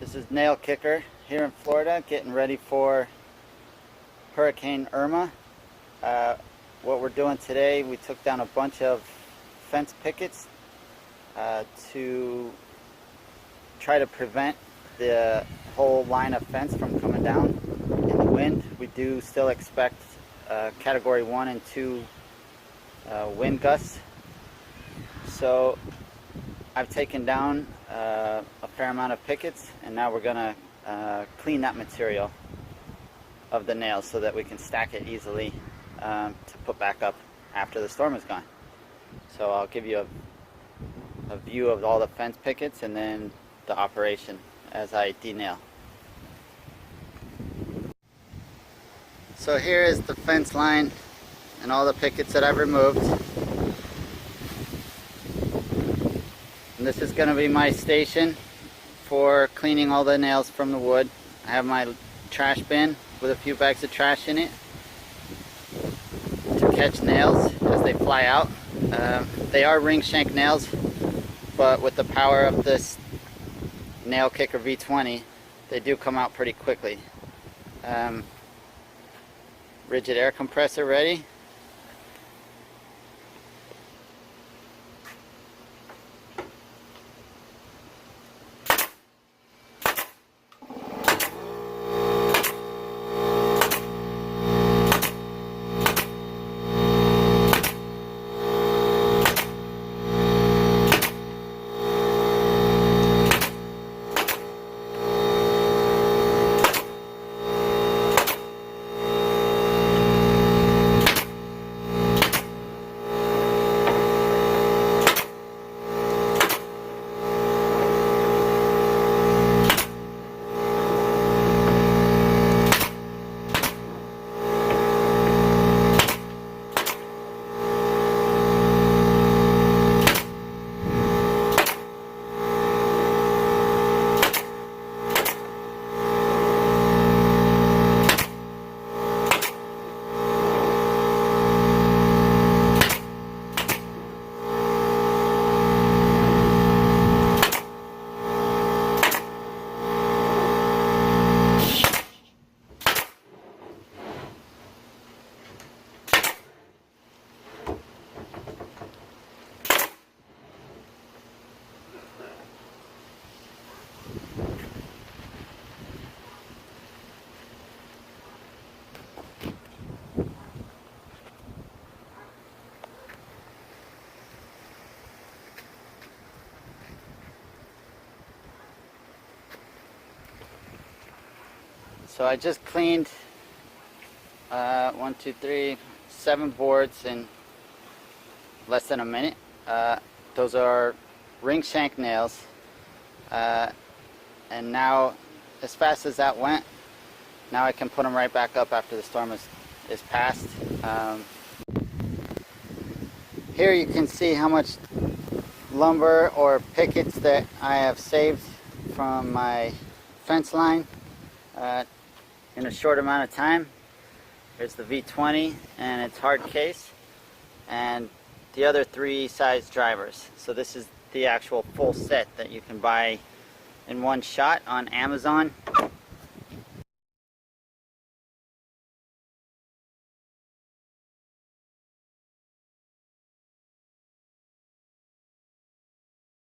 This is Nail Kicker here in Florida, getting ready for Hurricane Irma. What we're doing today, we took down a bunch of fence pickets to try to prevent the whole line of fence from coming down in the wind. We do still expect Category 1 and 2 wind gusts. So I've taken down a fair amount of pickets, and now we're going to clean that material of the nails so that we can stack it easily to put back up after the storm is gone. So I'll give you a view of all the fence pickets and then the operation as I de-nail. So here is the fence line and all the pickets that I've removed. And this is going to be my station for cleaning all the nails from the wood. I have my trash bin with a few bags of trash in it to catch nails as they fly out. They are ring shank nails, but with the power of this Nail Kicker V20, they do come out pretty quickly. Rigid air compressor ready. So I just cleaned 7 boards in less than a minute. Those are ring shank nails, and now, as fast as that went, now I can put them right back up after the storm is past. Here you can see how much lumber or pickets that I have saved from my fence line in a short amount of time. Here's the V20 and its hard case, and the other 3 size drivers. So this is the actual full set that you can buy in one shot on Amazon.